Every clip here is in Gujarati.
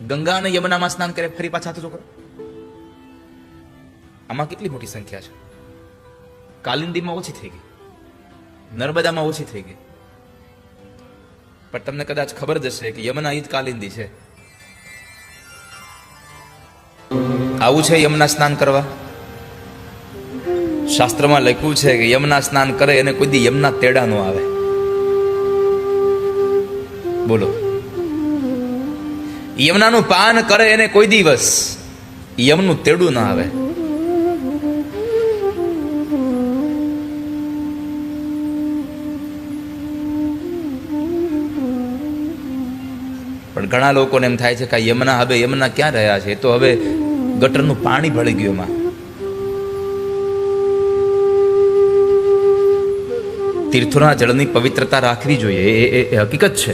ગંગા અને યમુનામાં સ્નાન કરે ફરી પાછા હાથ ઊંચો કરો. આમાં કેટલી મોટી સંખ્યા છે. કાલિંદીમાં ઓછી થઈ ગઈ, નર્મદામાં ઓછી થઈ ગઈ, પણ તમને કદાચ ખબર જ હશે કે યમુના ઈ જ કાલિંદી છે. આવું છે યમુના સ્નાન કરવા. શાસ્ત્રમાં લખ્યું છે કે યમુના સ્નાન કરે એને કોઈ દી યમુના તેડા નો આવે. બોલો, યમુનાનું પાન કરે એને કોઈ દિવસ યમનું તેડું ના આવે. પણ ઘણા લોકોને એમ થાય છે કે યમુના હવે યમુના ક્યાં રહ્યા છે, તો હવે ગટરનું પાણી ભળી ગયું. એમાં તીર્થોના જળની પવિત્રતા રાખવી જોઈએ, એ હકીકત છે,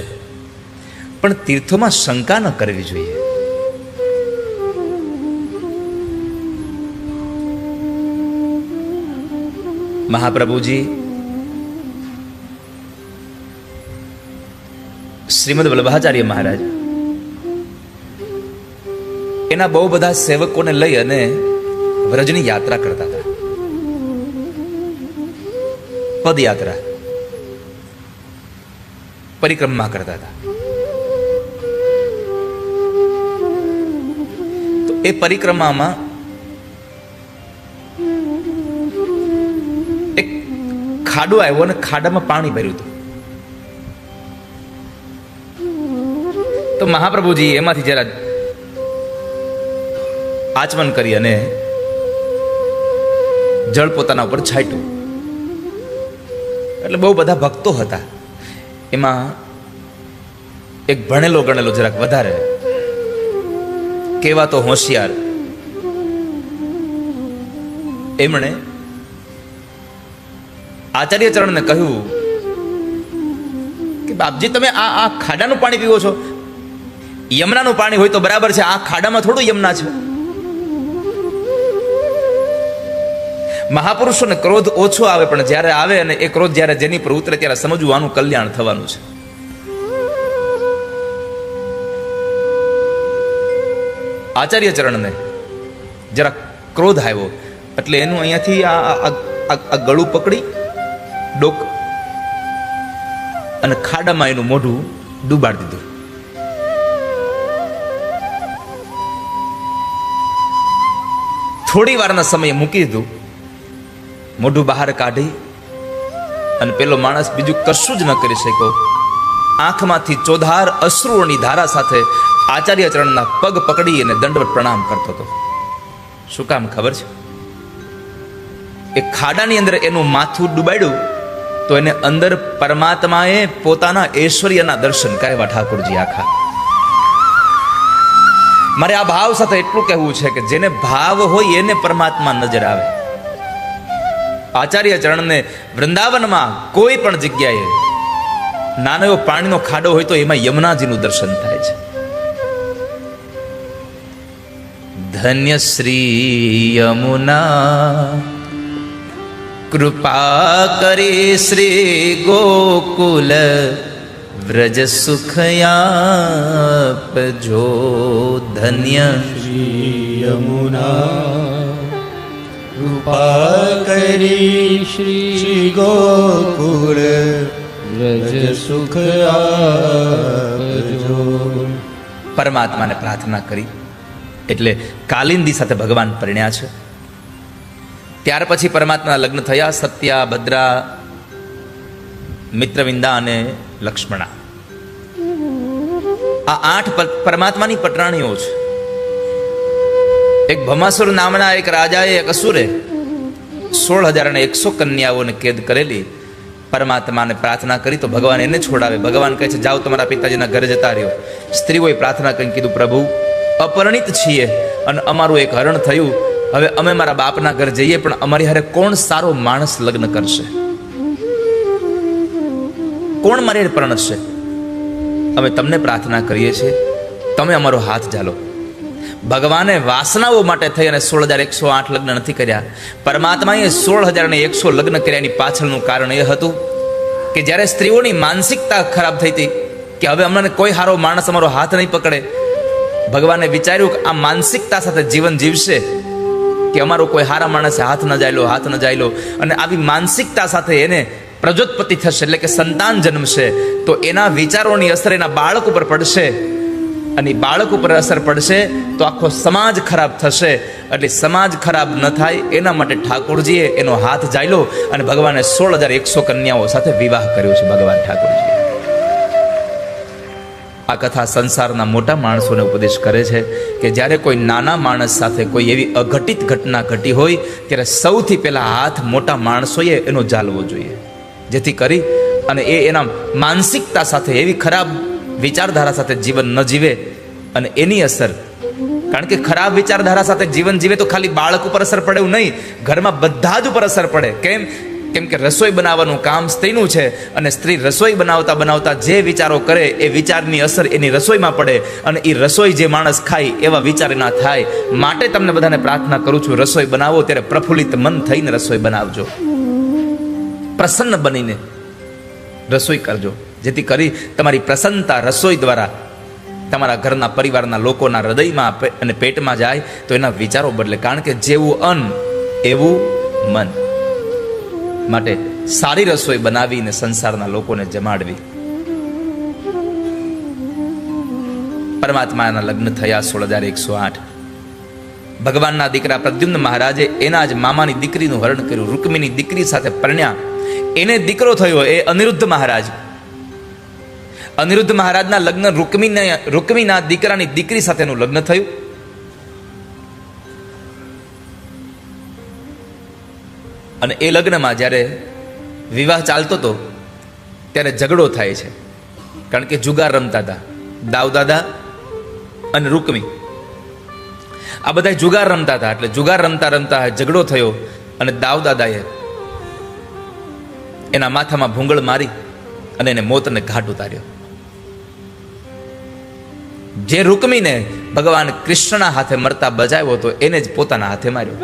પણ તીર્થોમાં શંકા ન કરવી જોઈએ. મહાપ્રભુજી શ્રીમદ વલ્લભાચાર્ય મહારાજ એના બહુ બધા સેવકોને લઈ અને વ્રજની યાત્રા કરતા હતા. પદયાત્રા, પરિક્રમા કરતા હતા. તો એ પરિક્રમામાં એક ખાડો આવ્યો અને ખાડામાં પાણી ભર્યું હતું. તો મહાપ્રભુજી એમાંથી જરા આચમન કરી અને જળ પોતાના ઉપર છાંટ્યું. એટલે બહુ બધા ભક્તો હતા. એમાં એક ભણેલો ગણેલો જરાક વધારે કેવા તો હોશિયાર, એમણે આચાર્ય ચરણને કહ્યું કે બાપજી તમે આ ખાડાનું પાણી પીવો છો? યમુનાનું પાણી હોય તો બરાબર છે, આ ખાડામાં થોડું યમુના છે. મહાપુરુષોને ક્રોધ ઓછો આવે, પણ જ્યારે આવે અને એ ક્રોધ જ્યારે જેની પર ઉતરે ત્યારે સમજવું આનું કલ્યાણ થવાનું છે. આચાર્ય ચરણને જરા ક્રોધ આવ્યો એટલે એનું અહીંયાથી આ ગળું પકડી ડોક અને ખાડામાં એનું મોઢું ડૂબાડી દીધું. થોડી વારના સમયે મૂકી દીધું. મોઢું બહાર કાઢી અને પેલો માણસ બીજું કશું જ ન કરી શક્યો. આંખમાંથી ચોધાર અશ્રુઓની ધારા સાથે આચાર્ય ચરણના પગ પકડી અને દંડવત પ્રણામ કરતો હતો. શું કામ ખબર છે? એ ખાડાની અંદર એનું માથું ડૂબાડ્યું તો એને અંદર પરમાત્માએ પોતાના ઐશ્વર્યના દર્શન કરાવ્યા. ઠાકોરજી આખા. મારે આ ભાવ સાથે એટલું કહેવું છે કે જેને ભાવ હોય એને પરમાત્મા નજર આવે. આચાર્ય ચરણને વૃંદાવનમાં કોઈ પણ જગ્યાએ નાનો એવો પાણીનો ખાડો હોય તો એમાં યમુનાજીનું દર્શન થાય છે. ધન્ય શ્રી યમુના કૃપા કરી શ્રી ગોકુલ વ્રજ સુખયાપજો. ધન્ય શ્રી યમુના કૃપા કરી શ્રી ગોકુળ વ્રજ સુખ આપજો. પરમાત્માને પ્રાર્થના કરી એટલે કાલિંદી સાથે ભગવાન પરણ્યા છે. ત્યાર પછી પરમાત્માના લગ્ન થયા. સત્યા, ભદ્રા, મિત્રવિંદા અને લક્ષ્મણા. આ 8 પરમાત્માની પટરાણીઓ છે. એક ભમાસુર નામના એક રાજાએ, એક અસુરે 16,100 કન્યાઓને કેદ કરેલી. પરમાત્માને પ્રાર્થના કરી તો ભગવાન એને છોડાવે. ભગવાન કહે છે જાઓ તમારા પિતાજીના ઘરે જતા રહ્યો. સ્ત્રીઓએ પ્રાર્થના કરીને કીધું પ્રભુ અપરિણિત છીએ અને અમારું એક હરણ થયું, હવે અમે મારા બાપના ઘર જઈએ, પણ અમારી હારે કોણ સારો માણસ લગ્ન કરશે? કોણ મારી હારે પરણશે? અમે તમને પ્રાર્થના કરીએ છીએ, તમે અમારો હાથ ઝાલો. ભગવાને વાસનાઓ માટે થઈ અને 16,108 લગ્ન નથી કર્યા. પરમાત્માએ 16,100 લગ્ન કર્યાની પાછળનું કારણ એ હતું કે જ્યારે સ્ત્રીઓની માનસિકતા ખરાબ થઈ હતી કે હવે અમને કોઈ સારો માણસ અમારો હાથ નહીં પકડે, ભગવાને વિચાર્યું કે આ માનસિકતા સાથે જીવન જીવશે કે અમારો કોઈ હારા માણસે હાથ ન જાય લો, અને આવી માનસિકતા સાથે એને પ્રજોત્પત્તિ થશે, એટલે કે સંતાન જન્મશે, તો એના વિચારોની અસર એના બાળક ઉપર પડશે, અને બાળક ઉપર અસર પડશે તો આખો સમાજ ખરાબ થશે. એટલે સમાજ ખરાબ ન થાય એના માટે ઠાકોરજીએ એનો હાથ જાયલો અને ભગવાને 16,100 કન્યાઓ સાથે વિવાહ કર્યો છે. ભગવાન ઠાકોરજી આ કથા સંસારના મોટા માણસોને ઉપદેશ કરે છે કે જ્યારે કોઈ નાના માણસ સાથે કોઈ એવી અઘટિત ઘટના ઘટી હોય ત્યારે સૌથી પહેલા હાથ મોટા માણસોએ એનો ઝાલવો જોઈએ, જેથી કરી અને એના માનસિકતા સાથે એવી ખરાબ વિચારધારા સાથે જીવન ન જીવે અને એની અસર, કારણ કે ખરાબ વિચારધારા સાથે જીવન જીવે તો ખાલી બાળક ઉપર અસર પડે એવું નહીં, ઘરમાં બધા જ ઉપર અસર પડે. કેમ કે રસોઈ બનાવવાનું કામ સ્ત્રીનું છે, અને સ્ત્રી રસોઈ બનાવતા બનાવતા જે વિચારો કરે એ વિચારની અસર એની રસોઈમાં પડે, અને એ રસોઈ જે માણસ ખાય એવા વિચાર ના થાય. માટે તમને બધાને પ્રાર્થના કરું છું, રસોઈ બનાવો ત્યારે પ્રફુલ્લિત મન થઈને રસોઈ બનાવજો, પ્રસન્ન બનીને રસોઈ કરજો, જેથી કરી તમારી પ્રસન્નતા રસોઈ દ્વારા તમારા ઘરના પરિવારના લોકોના હૃદયમાં અને પેટમાં જાય તો એના વિચારો બદલે. કારણ કે જેવું અન્ન એવું મન. માટે સારી રસોઈ બનાવીને સંસારના લોકોને જમાડવી. પરમાત્માના લગ્ન થયા 16,108. ભગવાનના દીકરા પ્રદ્યુમ્ન મહારાજે એના જ મામાની દીકરીનું હરણ કર્યું, રૂકમીની દીકરી સાથે પરણ્યા, એને દીકરો થયો એ અનિરુદ્ધ મહારાજ. અનિરુદ્ધ મહારાજના લગ્ન રૂકમીના દીકરાની દીકરી સાથેનું લગ્ન થયું. અને એ લગ્નમાં જ્યારે વિવાહ ચાલતો હતો ત્યારે ઝઘડો થાય છે, કારણ કે જુગાર રમતા હતા દાઉદાદા અને રૂકમી. આ બધા જુગાર રમતા હતા, એટલે જુગાર રમતા રમતા ઝઘડો થયો અને દાઉદાદાએ એના માથામાં ભૂંગળ મારી અને એને મોતને ઘાટ ઉતાર્યો. જે રૂકમીને ભગવાન કૃષ્ણના હાથે મરતા બચાવ્યો હતો એને જ પોતાના હાથે માર્યો.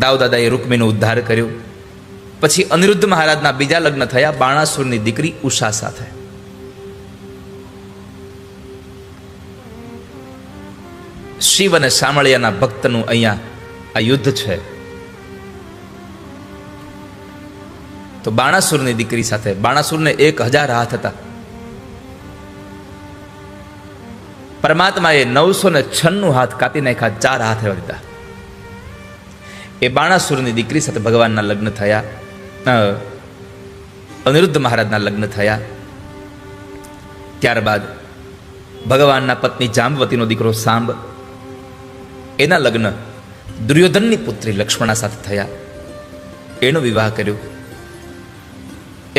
દાઉદાદાએ રૂકમીનો ઉદ્ધાર કર્યો. પછી અનિરુદ્ધ મહારાજના બીજા લગ્ન થયા બાણાસુરની દીકરી ઉષા સાથે. શિવ અને શામળિયાના ભક્તનું અહીંયા આ યુદ્ધ છે. તો બાણાસુરની દીકરી સાથે, બાણાસુરને 1000 હાથ હતા. પરમાત્માએ 996 હાથ કાપી નાખ્યા, 4 હાથ હતા. એ બાણાસુરની દીકરી સાથે ભગવાનના લગ્ન થયા, અનિરુદ્ધ મહારાજના લગ્ન થયા. ત્યારબાદ ભગવાનના પત્ની જાંબવતીનો દીકરો સાંબ, એના લગ્ન દુર્યોધનની પુત્રી લક્ષ્મણા સાથે થયા, એનો વિવાહ કર્યો.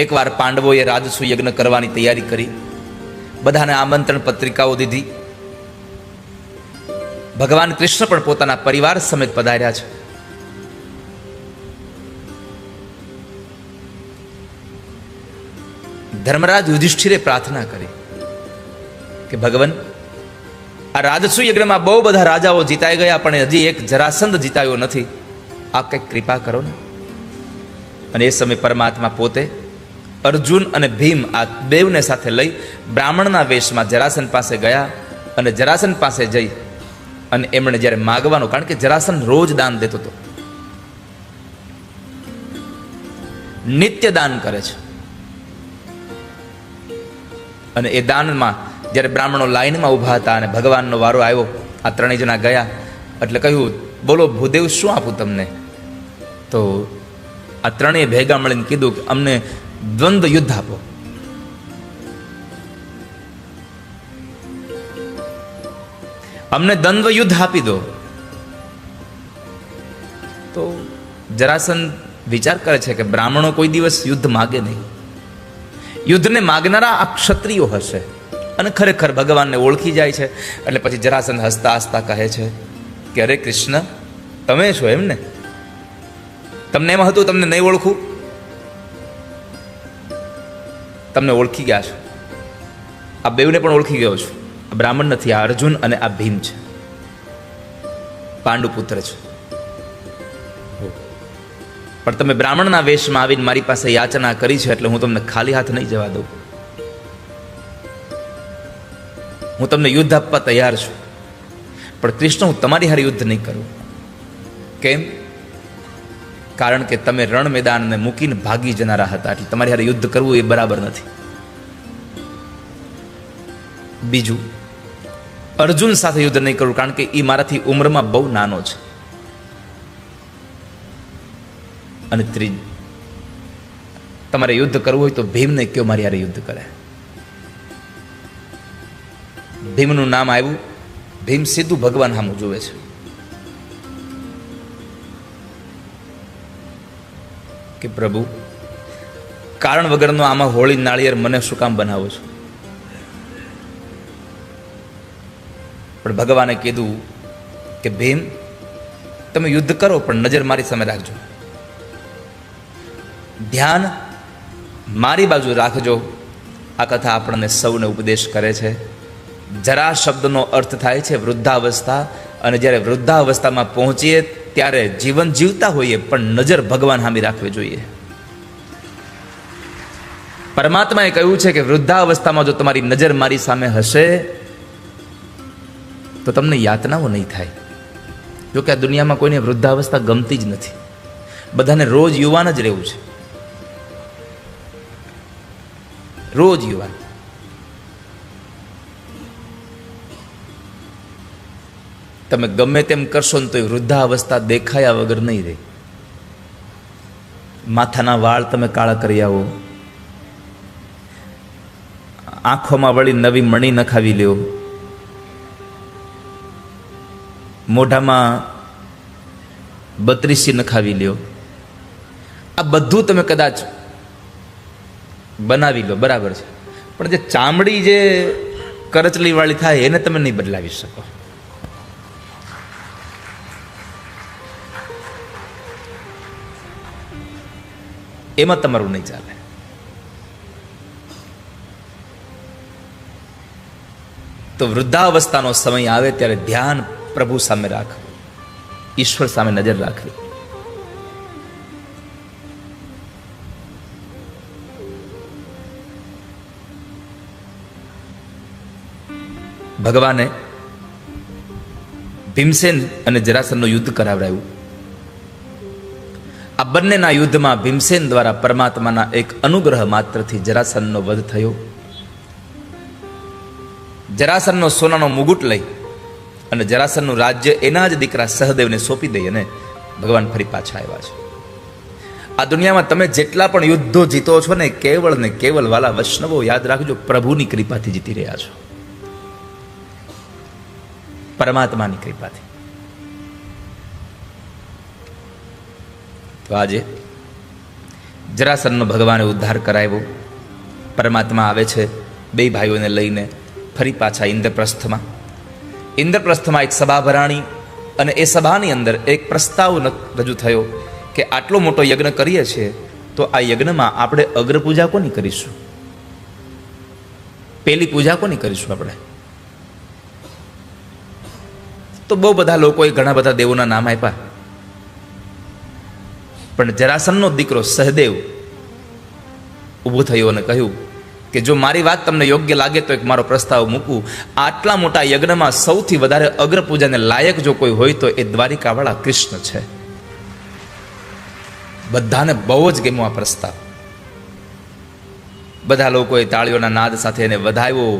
એકવાર પાંડવોએ રાજસુ યજ્ઞ કરવાની તૈયારી કરી, બધાને આમંત્રણ પત્રિકાઓ દીધી. ભગવાન કૃષ્ણ પણ પોતાના પરિવાર સમેત પધાર્યા છે. ધર્મરાજ યુધિષ્ઠિરે પ્રાર્થના કરી કે ભગવાન, આ રાજસુ યજ્ઞમાં બહુ બધા રાજાઓ જીતાઈ ગયા, પણ હજી એક જરાસંધ જીતાયો નથી, આ કંઈક કૃપા કરો ને. અને એ સમય પરમાત્મા પોતે અર્જુન અને ભીમ આ બેવને સાથે લઈ બ્રાહ્મણના વેશમાં જરાસંધ પાસે ગયા, અને જરાસંધ પાસે જઈ અને એમણે જ્યારે માગવાનું, કારણ કે જરાસંધ રોજ દાન દેતો હતો, નિત્ય દાન કરે છે, અને એ દાનમાં જ્યારે બ્રાહ્મણો લાઈનમાં ઊભા હતા અને ભગવાનનો વારો આવ્યો, આ 3 જણા ગયા એટલે કહ્યું, બોલો ભૂદેવ શું આપું તમને? તો આ 3 ભેગા મળીને કીધું કે અમને દ્વંદ્વ યુદ્ધ આપો. અમને દ્વંદ્વ યુદ્ધ આપી દો. તો જરાસંધ વિચાર કરે છે કે બ્રાહ્મણો કોઈ દિવસ યુદ્ધ માગે નહીં, યુદ્ધને માગનારા આ ક્ષત્રિયો હશે. અને ખરેખર ભગવાનને ઓળખી જાય છે. એટલે પછી જરાસંધ હસતા હસતા કહે છે કે અરે કૃષ્ણ, તમે છો એમ ને? તમને એમ હતું તમને નહીં ઓળખું? તમને ઓળખી ગયા છો. આ બેવને પણ ઓળખી ગયો છું. આ બ્રાહ્મણ નથી, આ અર્જુન અને આ ભીમ છે, પાંડુ પુત્ર છે. પણ તમે બ્રાહ્મણના વેશમાં આવીને મારી પાસે યાચના કરી છે, એટલે હું તમને ખાલી હાથ નહીં જવા દઉં. હું તમને યુદ્ધ આપવા તૈયાર છું, પણ કૃષ્ણ હું તમારી હારે યુદ્ધ નહીં કરું. કેમ? કારણ કે તમે રણ મેદાનને મૂકીને ભાગી જનારા હતા, એટલે તમારી હારે યુદ્ધ કરવું એ બરાબર નથી. બીજું, અર્જુન સાથે યુદ્ધ નહીં કરું, કારણ કે એ મારાથી ઉંમરમાં બહુ નાનો છે. અને ત્રીજું, તમારે યુદ્ધ કરવું હોય તો ભીમને કયો મારી હારે યુદ્ધ કરે. ભીમનું નામ આવ્યું, ભીમ સીધું ભગવાન સામું જોવે છે કે પ્રભુ, કારણ વગરનો આમાં હોળી નાળિયેર મને શું કામ બનાવો છો? પણ ભગવાને કીધું કે ભીમ, તમે યુદ્ધ કરો પણ નજર મારી સામે રાખજો, ધ્યાન મારી બાજુ રાખજો. આ કથા આપણને સૌને ઉપદેશ કરે છે. જરા શબ્દનો અર્થ થાય છે વૃદ્ધાવસ્થા, અને જ્યારે વૃદ્ધાવસ્થામાં પહોંચીએ ત્યારે જીવન જીવતા હોઈએ પણ નજર ભગવાન સામે રાખવી જોઈએ. પરમાત્માએ કહ્યું છે કે વૃદ્ધાવસ્થામાં જો તમારી નજર મારી સામે હશે તો તમને યાતનાઓ નહીં થાય. જોકે આ દુનિયામાં કોઈને વૃદ્ધાવસ્થા ગમતી જ નથી, બધાને રોજ યુવાન જ રહેવું છે, રોજ યુવાન. તમે ગમે તેમ કરશો ને તો વૃદ્ધાવસ્થા દેખાયા વગર નહીં રહે. માથાના વાળ તમે કાળા કરી આવો, આંખોમાં વળી નવી મણી નખાવી લ્યો, મોઢામાં 32 નખાવી લ્યો, આ બધું તમે કદાચ બનાવી લો, બરાબર છે, પણ જે ચામડી જે કરચલી વાળી થાય એને તમે નહીં બદલાવી શકો. એમાં તમારું નહીં ચાલે. તો વૃદ્ધાવસ્થાનો સમય આવે ત્યારે ધ્યાન પ્રભુ સામે રાખવું, ઈશ્વર સામે નજર રાખવી. ભગવાને ભીમસેન અને જરાસનનું યુદ્ધ કરાવડાવ્યું. આ બંનેના યુદ્ધમાં ભીમસેન દ્વારા પરમાત્માના એક અનુગ્રહ માત્રથી જરાસનનો વધ થયો. જરાસનનો સોનાનો મુગુટ લઈ અને જરાસનનું રાજ્ય એના જ દીકરા સહદેવને સોંપી દઈ અને ભગવાન ફરી પાછા આવ્યા છે. આ દુનિયામાં તમે જેટલા પણ યુદ્ધો જીતો છો ને કેવલ વાલા વૈષ્ણવો યાદ રાખજો, પ્રભુની કૃપાથી જીતી રહ્યા છો, પરમાત્માની કૃપાથી. તો આજે જરાસનનો ભગવાને ઉદ્ધાર કરાવ્યો. પરમાત્મા આવે છે બે ભાઈઓને લઈને ફરી પાછા ઇન્દ્રપ્રસ્થમાં. ઇન્દ્રપ્રસ્થમાં એક સભા ભરાણી અને એ સભાની અંદર એક પ્રસ્તાવ રજૂ થયો કે આટલો મોટો યજ્ઞ કરીએ છીએ તો આ યજ્ઞમાં આપણે અગ્ર પૂજા કોની કરીશું? પેલી પૂજા કોની કરીશું આપણે? તો બહુ બધા લોકોએ ઘણા બધા દેવોના નામ આપ્યા, પણ જરાસનનો દીકરો સહદેવ ઊભો થયો અને કહ્યું કે જો મારી વાત તમને યોગ્ય લાગે તો એક મારો પ્રસ્તાવ મૂકું. આટલા મોટા યજ્ઞમાં સૌથી વધારે અગ્ર પૂજાને લાયક જો કોઈ હોય તો એ દ્વારિકાવાળા કૃષ્ણ છે. બધાને બહુ જ ગમ્યો આ પ્રસ્તાવ. બધા લોકોએ તાળીઓના નાદ સાથે એને વધાવ્યો,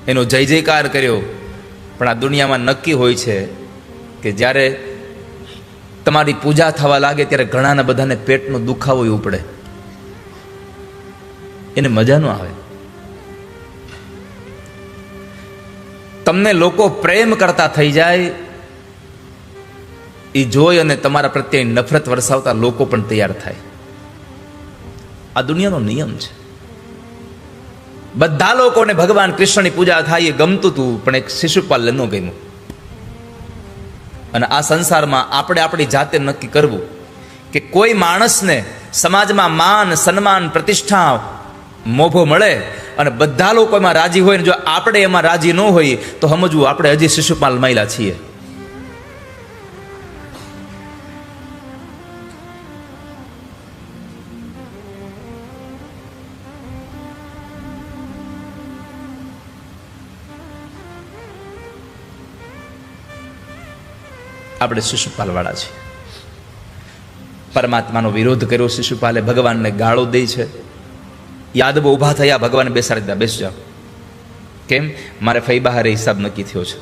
એનો જય જયકાર કર્યો. પણ આ દુનિયામાં નક્કી હોય છે કે જ્યારે તમારી પૂજા થવા લાગે ત્યારે ઘણાના બધાને પેટનો દુખાવો ઉપડે, એને મજા ન આવે. તમને લોકો પ્રેમ કરતા થઈ જાય એ જોઈ અને તમારા પ્રત્યે નફરત વરસાવતા લોકો પણ તૈયાર થાય. આ દુનિયાનો નિયમ છે. બધા લોકોને ભગવાન કૃષ્ણની પૂજા થાય એ ગમતું હતું, પણ એક શિશુપાલને ન ગમ્યું. અને આ સંસારમાં આપણે આપણી જાતે નક્કી કરવું કે કોઈ માણસને સમાજમાં માન, સન્માન, પ્રતિષ્ઠા, મોભો મળે અને બધા લોકો એમાં રાજી હોય ને જો આપણે એમાં રાજી ન હોઈએ તો સમજવું આપણે હજી શિશુપાલ મહિલા છીએ. આપણે શિશુપાલવાળા છીએ. પરમાત્માનો વિરોધ કર્યો શિશુપાલે, ભગવાનને ગાળો દે છે. યાદવો ઊભા થયા, ભગવાને બેસાડી દીધા, બેસી જાઓ. કેમ? મારે ફૈબા હારે હિસાબ નક્કી થયો છે.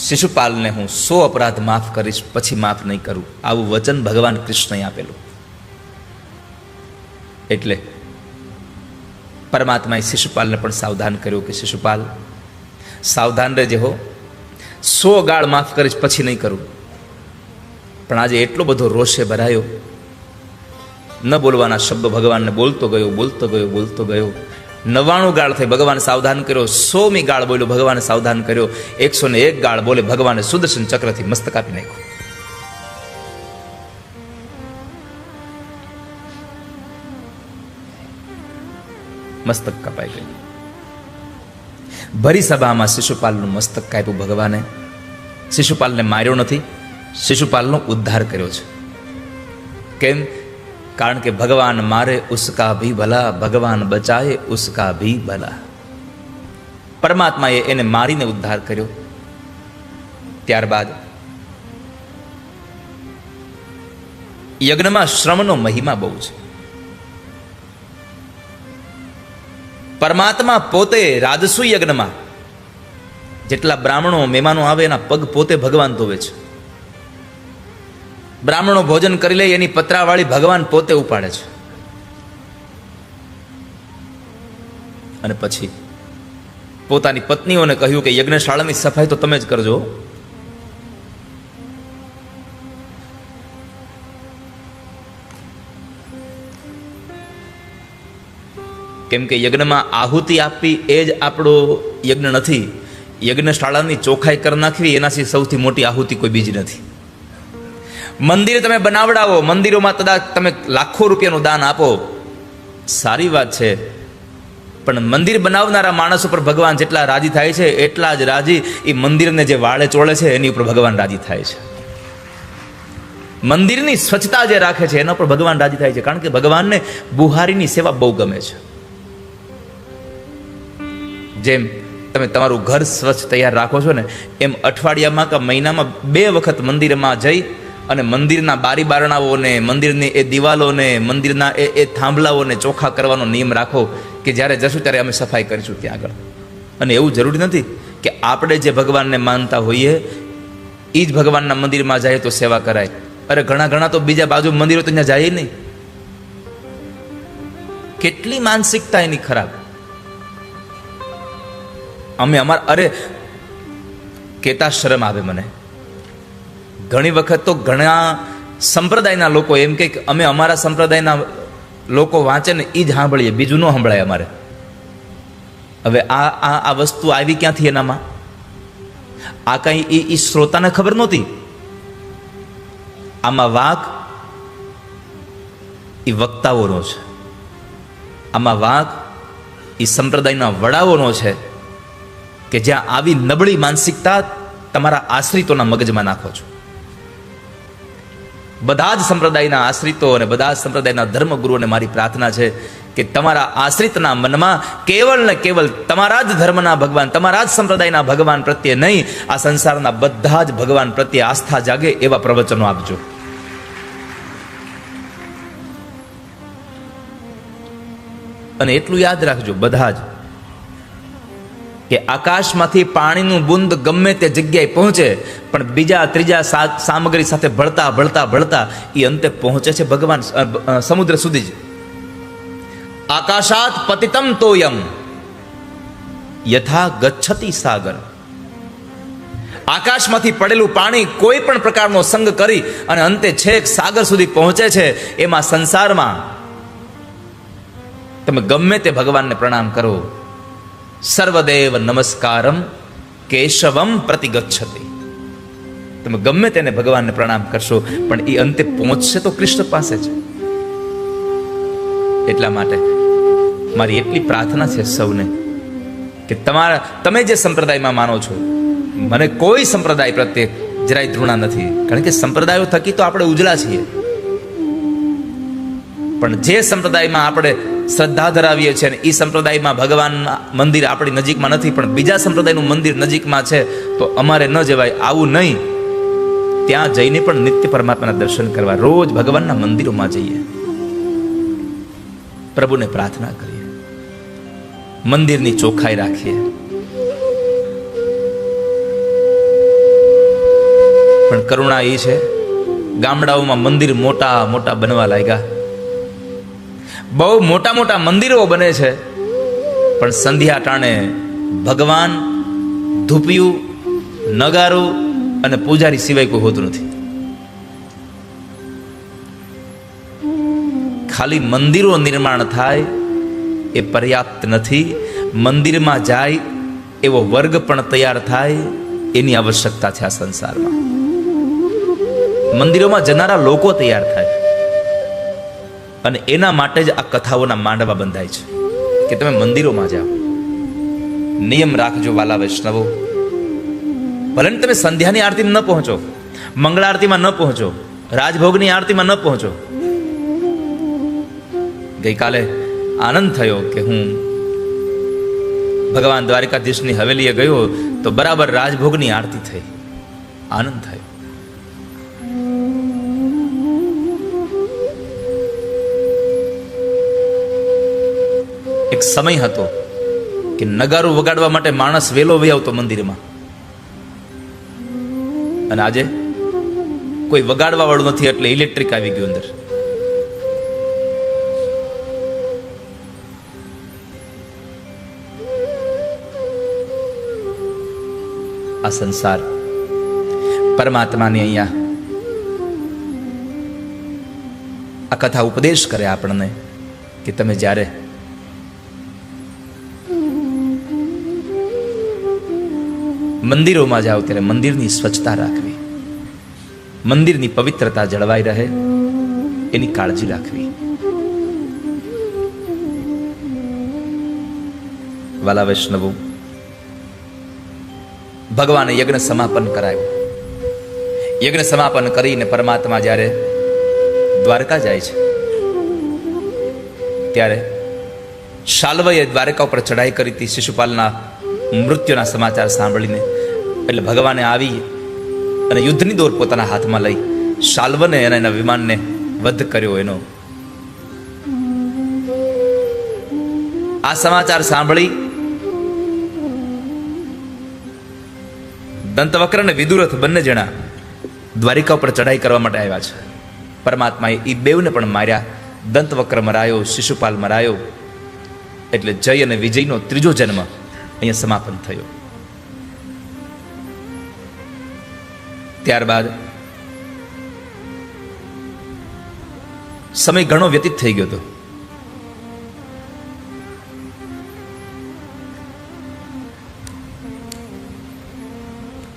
શિશુપાલને હું 100 અપરાધ માફ કરીશ, પછી માફ નહીં કરું, આવું વચન ભગવાન કૃષ્ણએ આપેલું. એટલે પરમાત્માએ શિશુપાલને પણ સાવધાન કર્યો કે શિશુપાલ સાવધાન રહેજે હો, 100 ગાળ માફ કરીશ, પછી નહીં કરું. પણ આજે એટલો બધો રોષે ભરાયો, ન બોલવાના શબ્દો ભગવાનને બોલતો ગયો, બોલતો ગયો, બોલતો ગયો. 99 ગાળ થઈ, ભગવાન સાવધાન કર્યો. 100મી ગાળ બોલ્યો, ભગવાને સાવધાન કર્યો. 101 ગાળ બોલે, ભગવાને સુદર્શન ચક્રથી મસ્તક કાપી નાખ્યું. મસ્તક કપાઈ ગયું. ભરી સભામાં શિશુપાલનું મસ્તક કાપ્યું ભગવાને. શિશુપાલને માર્યો નથી, શિશુપાલનો ઉદ્ધાર કર્યો છે. કેમ? કારણ કે ભગવાન મારે ઉસકા ભી ભલા, ભગવાન બચાએ ઉસકા ભી ભલા. પરમાત્માએ એને મારીને ઉદ્ધાર કર્યો. ત્યારબાદ યજ્ઞમાં શ્રમનો મહિમા બહુ છે. પરમાત્મા પોતે રાજસુ યજ્ઞમાં જેટલા બ્રાહ્મણો મહેમાનો આવે એના પગ પોતે ભગવાન ધોવે છે. બ્રાહ્મણો ભોજન કરી લે એની પતરાવાળી ભગવાન પોતે ઉપાડે છે. અને પછી પોતાની પત્નીઓને કહ્યું કે યજ્ઞશાળાની સફાઈ તો તમે જ કરજો. કેમ કે યજ્ઞમાં આહુતિ આપવી એ જ આપણો યજ્ઞ નથી. યજ્ઞશાળાની ચોખ્ખાઈ કરી નાખવી એનાથી સૌથી મોટી આહુતિ કોઈ બીજી નથી. મંદિર તમે બનાવડાવો, મંદિરોમાં કદાચ તમે લાખો રૂપિયાનું દાન આપો, સારી વાત છે, પણ મંદિર બનાવનારા માણસ ઉપર ભગવાન જેટલા રાજી થાય છે એટલા જ રાજી એ મંદિરને જે વાળે ચોળે છે એની ઉપર ભગવાન રાજી થાય છે. મંદિરની સ્વચ્છતા જે રાખે છે એના પર ભગવાન રાજી થાય છે. કારણ કે ભગવાનને બુહારીની સેવા બહુ ગમે છે. જેમ તમે તમારું ઘર સ્વચ્છ તૈયાર રાખો છો ને, એમ અઠવાડિયામાં કે મહિનામાં 2 વખત મંદિરમાં જઈ અને મંદિરના બારી બારણાઓને, મંદિરની એ દિવાલોને, મંદિરના એ થાંભલાઓને ચોખ્ખા કરવાનો નિયમ રાખો કે જ્યારે જશું ત્યારે અમે સફાઈ કરીશું ત્યાં આગળ. અને એવું જરૂરી નથી કે આપણે જે ભગવાનને માનતા હોઈએ એ જ ભગવાનના મંદિરમાં જાય તો સેવા કરાય. અરે ઘણા તો બીજા બાજુ મંદિરો તો ત્યાં જાય નહીં. કેટલી માનસિકતા એની ખરાબ. અમે અરે કહેતા શરમ આવે મને. ઘણી વખત તો ઘણા સંપ્રદાયના લોકો એમ કે અમે અમારા સંપ્રદાયના લોકો વાંચે ને એ જ સાંભળીએ, બીજું ન સંભળાય અમારે. હવે આ વસ્તુ આવી ક્યાંથી એનામાં? આ કઈ એ શ્રોતાને ખબર નહોતી. આમાં વાંક એ વક્તાઓનો છે, આમાં વાંક એ સંપ્રદાયના વડાઓનો છે કે જ્યાં આવી નબળી માનસિકતા તમારા આશ્રિતોના મગજમાં નાખો છો. બધા જ સંપ્રદાયના આશ્રિતો અને બધા જ સંપ્રદાયના ધર્મગુરુઓને મારી પ્રાર્થના છે કે તમારા આશ્રિતના મનમાં કેવલ ને કેવલ તમારા જ ધર્મના ભગવાન, તમારા જ સંપ્રદાયના ભગવાન પ્રત્યે નહીં, આ સંસારના બધા જ ભગવાન પ્રત્યે આસ્થા જાગે એવા પ્રવચનો આપજો. અને એટલું યાદ રાખજો બધા જ કે આકાશમાંથી પાણીનું બુંદ ગમે તે જગ્યાએ પહોંચે પણ બીજા ત્રીજા સામગ્રી સાથે ભળતા ભળતા ભળતા એ અંતે પહોંચે છે ભગવાન સમુદ્ર સુધી જ. આકાશાત પતિતમ તોયમ યથા ગચ્છતિ સાગર. આકાશમાંથી પડેલું પાણી કોઈ પણ પ્રકારનો સંગ કરી અને અંતે છેક સાગર સુધી પહોંચે છે. એમાં સંસારમાં તમે ગમે તે ભગવાનને પ્રણામ કરો, સર્વદેવ નમસ્કારમ કેશવમ પ્રતિગચ્છતિ. તમે ગમે તેને ભગવાનને પ્રણામ કરશો પણ એ અંતે પહોંચશે તો કૃષ્ણ પાસે છે. એટલા માટે મારી એટલી પ્રાર્થના છે સૌને કે તમે જે સંપ્રદાયમાં માનો છો, મને કોઈ સંપ્રદાય પ્રત્યે જરાય ધૃણા નથી, કારણ કે સંપ્રદાયો થકી તો આપણે ઉજળા છીએ. પણ જે સંપ્રદાયમાં આપણે શ્રદ્ધા ધરાવીએ છીએ અને એ સંપ્રદાયમાં ભગવાનના મંદિર આપણી નજીકમાં નથી, પણ બીજા સંપ્રદાયનું મંદિર નજીકમાં છે, તો અમારે ન જવાય, આવું નહીં. ત્યાં જઈને પણ નિત્ય પરમાત્માના દર્શન કરવા, રોજ ભગવાનના મંદિરોમાં જઈએ, પ્રભુને પ્રાર્થના કરીએ, મંદિરની ચોખ્ખાઈ રાખીએ. પણ કરુણા એ છે, ગામડાઓમાં મંદિર મોટા મોટા બનવા લાગ્યા, બહુ મોટા મોટા મંદિરો બને છે, પણ સંધ્યા ટાણે ભગવાન, ધૂપિયું, નગારું અને પૂજારી સિવાય કોઈ હોતું નથી. ખાલી મંદિરો નિર્માણ થાય એ પર્યાપ્ત નથી, મંદિરમાં જાય એવો વર્ગ પણ તૈયાર થાય એની આવશ્યકતા છે આ સંસારમાં. મંદિરોમાં જનારા લોકો તૈયાર થાય, અને એના માટે જ આ કથાઓના માંડવા બંધાય છે કે તમે મંદિરોમાં જાઓ. નિયમ રાખજો વાલા વૈષ્ણવો, ભલે તમે સંધ્યાની આરતીમાં ન પહોંચો, મંગળા આરતીમાં ન પહોંચો, રાજભોગની આરતીમાં ન પહોંચો. ગઈકાલે આનંદ થયો કે હું ભગવાન દ્વારિકાધીશની હવેલીએ ગયો તો બરાબર રાજભોગની આરતી થઈ, આનંદ થયો. એક સમય હતો કે નગારું વગાડવા માટે માણસ વેલો વહી આવતો મંદિરમાં, અને આજે કોઈ વગાડવા વાળું નથી એટલે ઇલેક્ટ્રિક આવી ગયું અંદર. આ સંસાર પરમાત્માની અહીંયા આ કથા ઉપદેશ કરે આપણને કે તમે જ્યારે મંદિરોમાં જાઓ ત્યારે મંદિરની સ્વચ્છતા રાખવી, મંદિરની પવિત્રતા જળવાઈ રહે એની કાળજી રાખવી. વાલા વૈષ્ણવો, ભગવાને યજ્ઞ સમાપન કરાયું. યજ્ઞ સમાપન કરીને પરમાત્મા જ્યારે દ્વારકા જાય છે ત્યારે શાલ્વએ દ્વારકા ઉપર ચઢાઈ કરી હતી શિશુપાલના મૃત્યુના સમાચાર સાંભળીને. એટલે ભગવાને આવી અને યુદ્ધની દોર પોતાના હાથમાં લઈ શાલ્વને અને એના વિમાનને વધ કર્યો. એનો આ સમાચાર સાંભળી દંતવક્ર અને વિદુરથ બંને જણા દ્વારિકા ઉપર ચઢાઈ કરવા માટે આવ્યા છે. પરમાત્માએ એ બેવને પણ માર્યા. દંતવક્ર મરાયો, શિશુપાલ મરાયો. એટલે જય અને વિજયનો ત્રીજો જન્મ અહીંયા સમાપન થયો. ત્યારબાદ સમય ઘણો વ્યતીત થઈ ગયો હતો.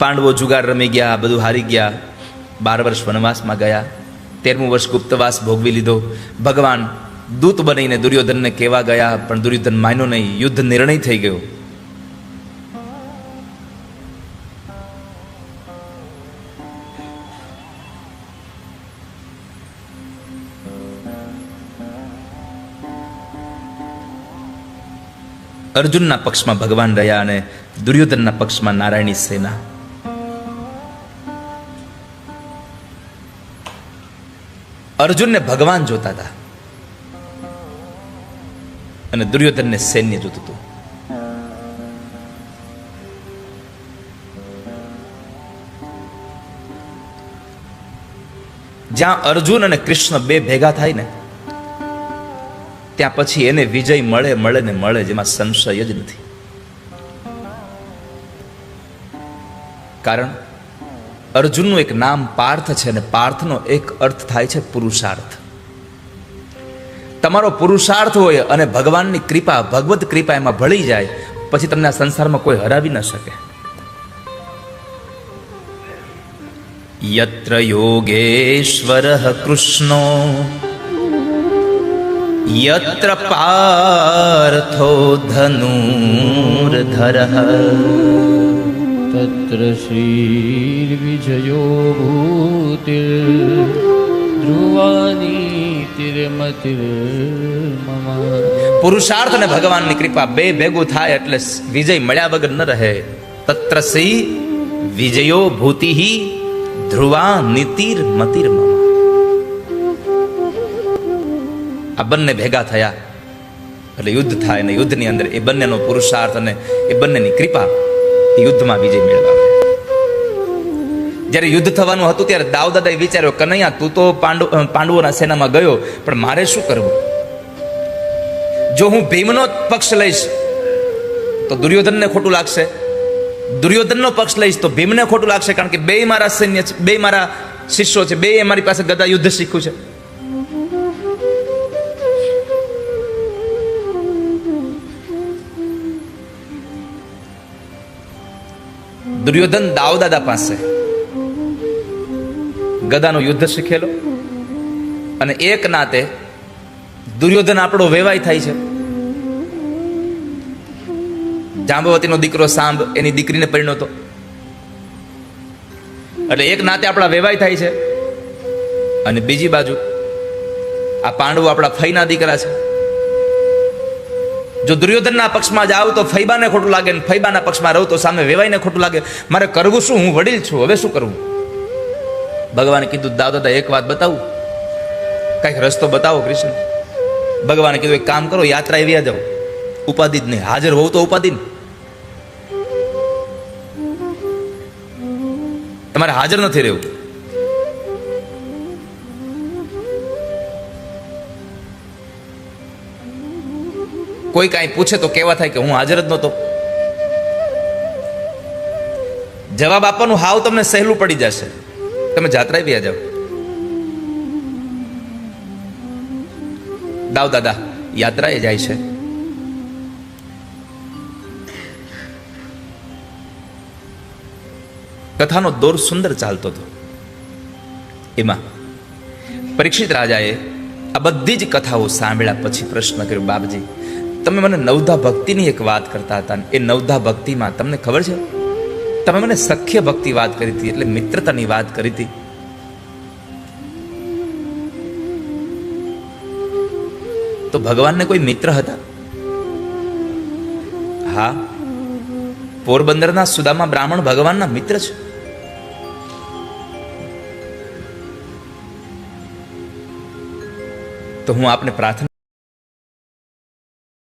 પાંડવો જુગાર રમી ગયા, બધું હારી ગયા. 12 વર્ષ વનવાસમાં ગયા, 13મું વર્ષ ગુપ્તવાસ ભોગવી લીધો. ભગવાન દૂત બનીને દુર્યોધનને કહેવા ગયા, પણ દુર્યોધન માન્યો નહીં. યુદ્ધ નિર્ણય થઈ ગયો. અર્જુનના પક્ષમાં ભગવાન રહ્યા અને દુર્યોધનના પક્ષમાં નારાયણની સેના. અર્જુનને ભગવાન જોતા હતા અને દુર્યોધનને સૈન્ય જોતું હતું. જ્યાં અર્જુન અને કૃષ્ણ બે ભેગા થાય ને ત્યાં પછી એને વિજય મળે મળે ને મળે, જેમાં સંશય જ નથી. કારણ અર્જુનનું એક નામ પાર્થ છે અને પાર્થનો એક અર્થ થાય છે પુરુષાર્થ. તમારો પુરુષાર્થ હોય અને ભગવાનની કૃપા, ભગવત કૃપા એમાં ભળી જાય, પછી તમને આ સંસારમાં કોઈ હરાવી ન શકે. યત્ર યોગેશ્વરઃ કૃષ્ણો યત્ર પાર્થો ધનુર્ધરઃ તત્ર શ્રીર્વિજયો ભૂતિર્ ધ્રુવાની તિરમતિર મમ. પુરુષાર્થ અને ભગવાનની કૃપા બે ભેગું થાય એટલે વિજય મળ્યા વગર ન રહે. તત્ર સી વિજયો ભૂતિ ધ્રુવા નીતિર મતિર મમ. આ બંને ભેગા થયા એટલે યુદ્ધ થાય અને યુદ્ધની અંદર એ બંનેનો પુરુષાર્થ અને એ બંનેની કૃપા એ યુદ્ધમાં વિજય મેળવાવે. જ્યારે યુદ્ધ થવાનું હતું ત્યારે દાઉદાદાએ વિચાર્યો, કનૈયા તું તો પાંડવોના સેનામાં ગયો, પણ મારે શું કરવું? જો હું ભીમનો પક્ષ લઈશ તો દુર્યોધનને ખોટું લાગશે, દુર્યોધનનો પક્ષ લઈશ તો ભીમને ખોટું લાગશે, કારણ કે બે મારા સૈન્ય છે, બે મારા શિષ્યો છે, બે મારી પાસે ગદા યુદ્ધ શીખ્યું છે. દુર્યોધન દાઉદાદા પાસે ગદાનું યુદ્ધ શીખેલો, અને એક નાતે દુર્યોધન આપણો વેવાય થાય છે. જાંબવતીનો દીકરો સાંબ એની દીકરીને પરિણ્યો હતો, એટલે એક નાતે આપણા વેવાય થાય છે. અને બીજી બાજુ આ પાંડવો આપણા ફઈના દીકરા છે. જો દુર્યોધનના પક્ષમાં જાવ તો ફૈબાને ખોટું લાગે, ને ફૈબાના પક્ષમાં રહું તો સામે વેવાઈને ખોટું લાગે. મારે કરવું શું? હું વડીલ છું, હવે શું કરવું? ભગવાને કીધું, દાદા એક વાત બતાવું, કઈક રસ્તો બતાવો કૃષ્ણ. ભગવાને કીધું, એક કામ કરો, યાત્રા એવી જાઓ, ઉપાધિ જ નહીં, હાજર હોવ તો ઉપાધિ ને. તમારે હાજર નથી રહેવું. કોઈ કાંઈ પૂછે તો કેવા થાય કે હું હાજર જ નહોતો. જવાબ આપવાનું હાવ તમને સહેલું પડી જશે, તમે જાત્રાએ બી જાઓ. દાઉદાદા યાત્રાએ જાય છે. કથાનો દોર સુંદર ચાલતો હતો. એમાં પરીક્ષિત રાજાએ આ બધી જ કથાઓ સાંભળ્યા પછી પ્રશ્ન કર્યો, બાપજી તમે મને નવધા ભક્તિની એક વાત કરતા હતા, એ નવધા ભક્તિમાં તમને ખબર છે, તમે મને સખ્ય ભક્તિ વાત કરી હતી, એટલે મિત્રતાની વાત કરી હતી. તો ભગવાનને કોઈ મિત્ર હતા? હા, પોરબંદરના સુદામા બ્રાહ્મણ ભગવાનના મિત્ર છે. તો હું આપને પ્રાર્થના